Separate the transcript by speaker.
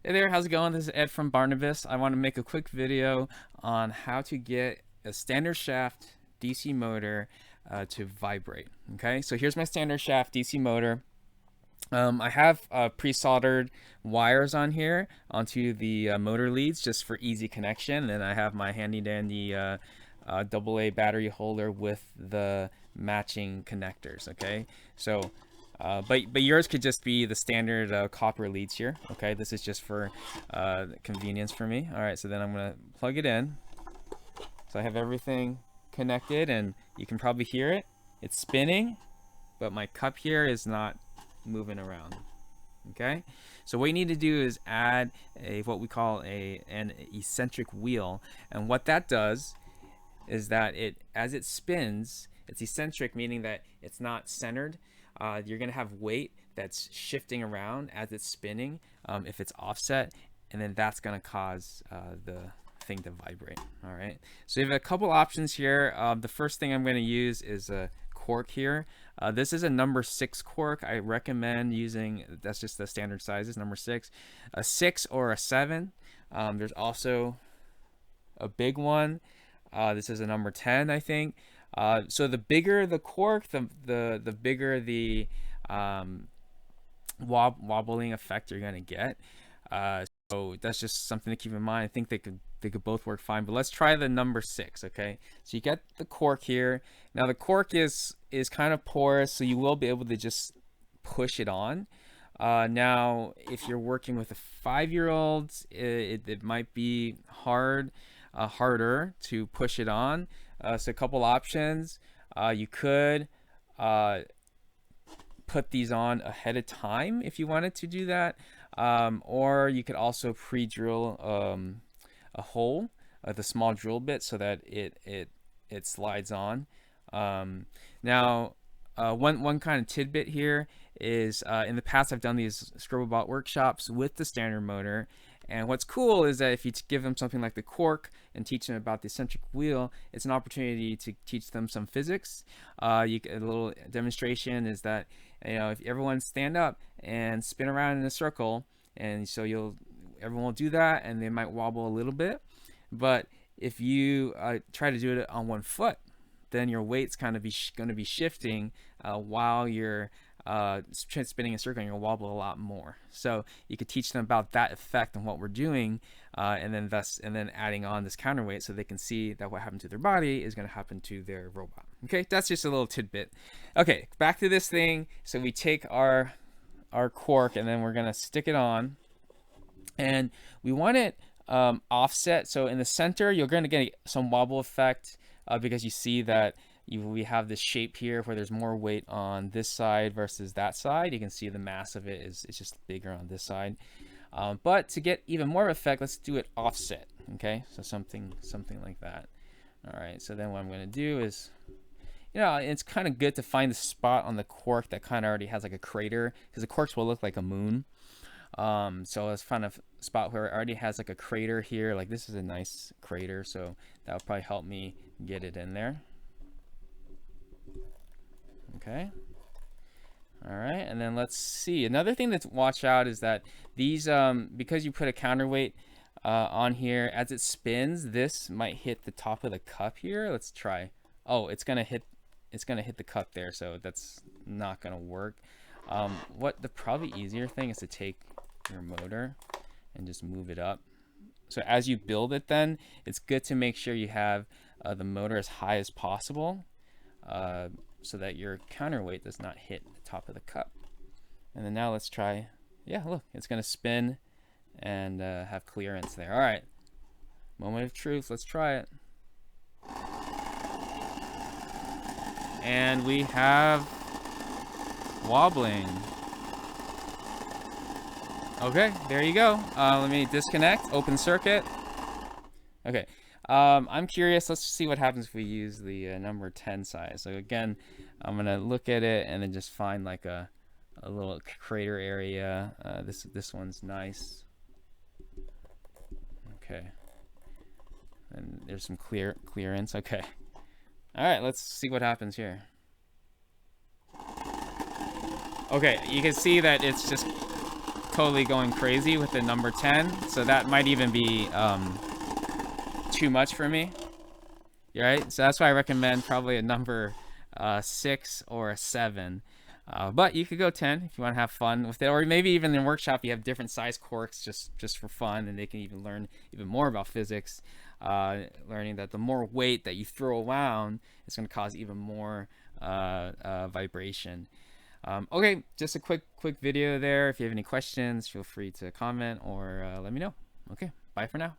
Speaker 1: Hey there, how's it going? This is Ed from Barnabas. I want to make a quick video on how to get a standard shaft DC motor to vibrate. Okay, so here's my standard shaft DC motor. I have pre-soldered wires on here onto the motor leads just for easy connection, and I have my handy-dandy AA battery holder with the matching connectors. Okay, so but yours could just be the standard copper leads here. Okay, this is just for convenience for me. All right, so then I'm gonna plug it in. So I have everything connected, and you can probably hear it. It's spinning, but my cup here is not moving around. Okay, so what you need to do is add what we call an eccentric wheel, and what that does is that as it spins, it's eccentric, meaning that it's not centered. You're gonna have weight that's shifting around as it's spinning if it's offset, and then that's gonna cause the thing to vibrate. All right, so you have a couple options here. The first thing I'm going to use is a cork here. This is a number 6 cork. I recommend using, that's just the standard sizes, number 6, a 6 or a 7. There's also a big one. This is a number 10, I think. So the bigger the cork, the bigger the wobbling effect you're gonna get. So that's just something to keep in mind. I think they could both work fine, but let's try the number 6. Okay, so you get the cork here. Now the cork is kind of porous, so you will be able to just push it on. Now if you're working with a 5-year-old, it might be harder to push it on. So a couple options. You could put these on ahead of time if you wanted to do that, or you could also pre-drill a hole, the small drill bit, so that it slides on. Now, one kind of tidbit here is in the past I've done these scribble workshops with the standard motor. And what's cool is that if you give them something like the cork and teach them about the eccentric wheel, it's an opportunity to teach them some physics. A little demonstration is that, if everyone stand up and spin around in a circle, and so everyone will do that, and they might wobble a little bit. But if you try to do it on one foot, then your weight's kind of going to be shifting while you're spinning a circle, and you'll wobble a lot more. So you could teach them about that effect and what we're doing, and then adding on this counterweight, so they can see that what happened to their body is going to happen to their robot. Okay, that's just a little tidbit. Okay, back to this thing. So we take our cork, and then we're going to stick it on, and we want it offset. So in the center, you're going to get some wobble effect because you see that we have this shape here where there's more weight on this side versus that side. You can see the mass of it is just bigger on this side. But to get even more effect, let's do it offset. Okay, so something like that. All right, so then what I'm going to do is, it's kind of good to find the spot on the cork that kind of already has like a crater, because the corks will look like a moon. So let's find a spot where it already has like a crater here. Like this is a nice crater, so that will probably help me get it in there. Okay. All right, and then let's see. Another thing to watch out is that these, because you put a counterweight on here, as it spins, this might hit the top of the cup here. Let's try. Oh, it's gonna hit the cup there, so that's not gonna work. The probably easier thing is to take your motor and just move it up. So as you build it, then it's good to make sure you have the motor as high as possible, so that your counterweight does not hit the top of the cup. And then now let's try. Yeah, look, it's gonna spin and have clearance there. All right, moment of truth. Let's try it. And we have wobbling. Okay, there you go. Let me disconnect, open circuit. Okay, I'm curious. Let's see what happens if we use the number 10 size. So again, I'm gonna look at it and then just find like a little crater area. This one's nice. Okay, and there's some clearance. Okay, all right. Let's see what happens here. Okay, you can see that it's just totally going crazy with the number 10, so that might even be too much for me. Right? So that's why I recommend probably a number 6 or a 7. But you could go 10 if you want to have fun with it, or maybe even in workshop you have different size corks just for fun, and they can even learn even more about physics, learning that the more weight that you throw around is going to cause even more vibration. Okay, just a quick video there. If you have any questions, feel free to comment or let me know. Okay, bye for now.